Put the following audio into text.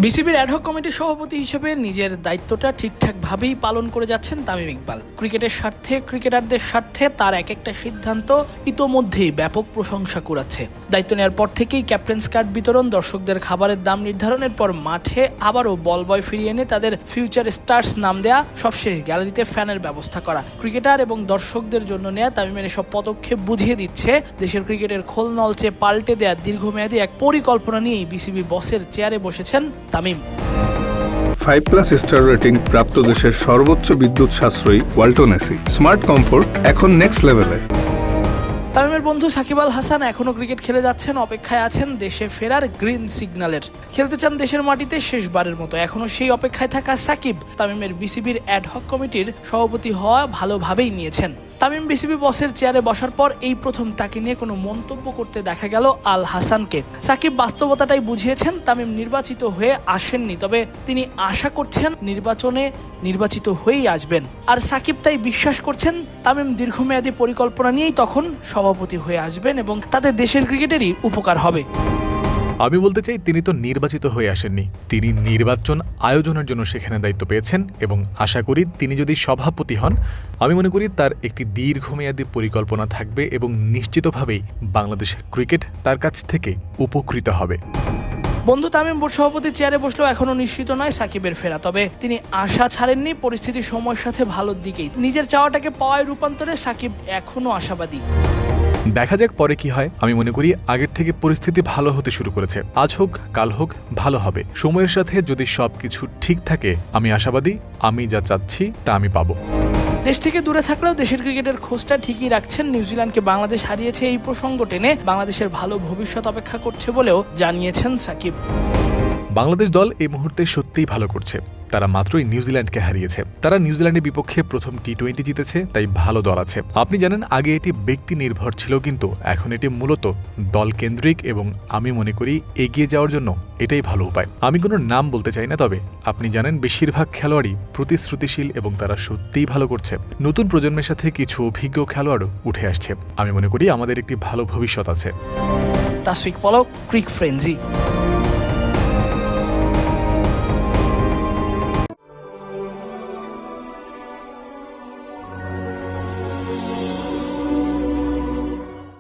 বিসিবির অ্যাডহক কমিটির সভাপতি হিসেবে নিজের দায়িত্বটা ঠিকঠাকভাবেই পালন করে যাচ্ছেন তামিম ইকবাল। ক্রিকেটের স্বার্থে, ক্রিকেটারদের স্বার্থে তার এক একটা সিদ্ধান্ত ইতোমধ্যেই ব্যাপক প্রশংসা কুড়াচ্ছে। দায়িত্ব নেওয়ার পর থেকেই ক্যাপ্টেন্স কার্ড বিতরণ, দর্শকদের খাবারের দাম নির্ধারণের পর মাঠে আবারও বল বয় ফিরিয়ে এনে তাদের ফিউচার স্টার্স নাম দেয়া, সবশেষ গ্যালারিতে ফ্যানের ব্যবস্থা করা। ক্রিকেটার এবং দর্শকদের জন্য নেয়া তামিমের এসব পদক্ষেপ বুঝিয়ে দিচ্ছে দেশের ক্রিকেটের খোল নলচে পাল্টে দেয়া দীর্ঘমেয়াদী এক পরিকল্পনা নিয়েই বিসিবি বসের চেয়ারে বসেছেন তামিম। 5+ স্টার রেটিং প্রাপ্ত দেশের সর্বোচ্চ বিদ্যুৎ সাশ্রয়ী ওয়ালটন এসি স্মার্ট কমফোর্ট এখন নেক্সট লেভেলে। তামিমের বন্ধু সাকিব আল হাসান এখনও ক্রিকেট খেলে যাচ্ছেন, অপেক্ষায় আছেন দেশে ফেরার গ্রিন সিগন্যালের। খেলতে চান দেশের মাটিতে শেষবারের মতো। এখনও সেই অপেক্ষায় থাকা সাকিব তামিমের বিসিবির অ্যাডহক কমিটির সভাপতি হওয়া ভালোভাবেই নিয়েছেন। তামিম বিসিবি বসের চেয়ারে বসার পর এই প্রথম তাকে নিয়ে কোনো মন্তব্য করতে দেখা গেল আল হাসানকে। সাকিব বাস্তবতাটাই বুঝিয়েছেন, তামিম নির্বাচিত হয়ে আসেননি, তবে তিনি আশা করছেন নির্বাচনে নির্বাচিত হয়েই আসবেন। আর সাকিব তাই বিশ্বাস করছেন তামিম দীর্ঘমেয়াদী পরিকল্পনা নিয়েই তখন সভাপতি হয়ে আসবেন এবং তাদের দেশের ক্রিকেটেরই উপকার হবে। আমি বলতে চাই, তিনি তো নির্বাচিত হয়ে আসেননি, তিনি নির্বাচন আয়োজনের জন্য সেখানে দায়িত্ব পেয়েছেন এবং আশা করি তিনি যদি সভাপতি হন, আমি মনে করি তার একটি দীর্ঘমেয়াদী পরিকল্পনা থাকবে এবং নিশ্চিতভাবেই বাংলাদেশ ক্রিকেট তার কাছ থেকে উপকৃত হবে। বন্ধু তামিম বোর্ড সভাপতির চেয়ারে বসলেও এখনও নিশ্চিত নয় সাকিবের ফেরা, তবে তিনি আশা ছাড়েননি। পরিস্থিতি সময়ের সাথে ভালোর দিকেই, নিজের চাওয়াটাকে পাওয়ায় রূপান্তরে সাকিব এখনও আশাবাদী। দেখা যাক পরে কি হয়। আমি মনে করি আগের থেকে পরিস্থিতি ভালো হতে শুরু করেছে। আজ হোক কাল হোক ভালো হবে। সময়ের সাথে যদি সবকিছু ঠিক থাকে, আমি আশাবাদী আমি যা চাচ্ছি তা আমি পাবো। দেশ থেকে দূরে থাকলেও দেশের ক্রিকেটের খোঁজটা ঠিকই রাখছেন। নিউজিল্যান্ডকে বাংলাদেশ হারিয়েছে এই প্রসঙ্গ টেনে বাংলাদেশের ভালো ভবিষ্যৎ অপেক্ষা করছে বলেও জানিয়েছেন সাকিব। বাংলাদেশ দল এই মুহূর্তে সত্যিই ভালো করছে। তারা মাত্রই নিউজিল্যান্ডকে হারিয়েছে। তারা নিউজিল্যান্ডের বিপক্ষে প্রথম টি20 জিতেছে, তাই ভালো দল আছে। আপনি জানেন আগে এটি ব্যক্তি নির্ভর ছিল, কিন্তু এখন এটি মূলত দল কেন্দ্রিক এবং আমি মনে করি এগিয়ে যাওয়ার জন্য এটাই ভালো উপায়। আমি কোনো নাম বলতে চাই না, তবে আপনি জানেন বেশিরভাগ খেলোয়াড়ই প্রতিশ্রুতিশীল এবং তারা সত্যিই ভালো করছে। নতুন প্রজন্মের সাথে কিছু অভিজ্ঞ খেলোয়াড়ও উঠে আসছে। আমি মনে করি আমাদের একটি ভালো ভবিষ্যৎ আছে। তাসফিক পলক, ক্রিক ফ্রেঞ্জি।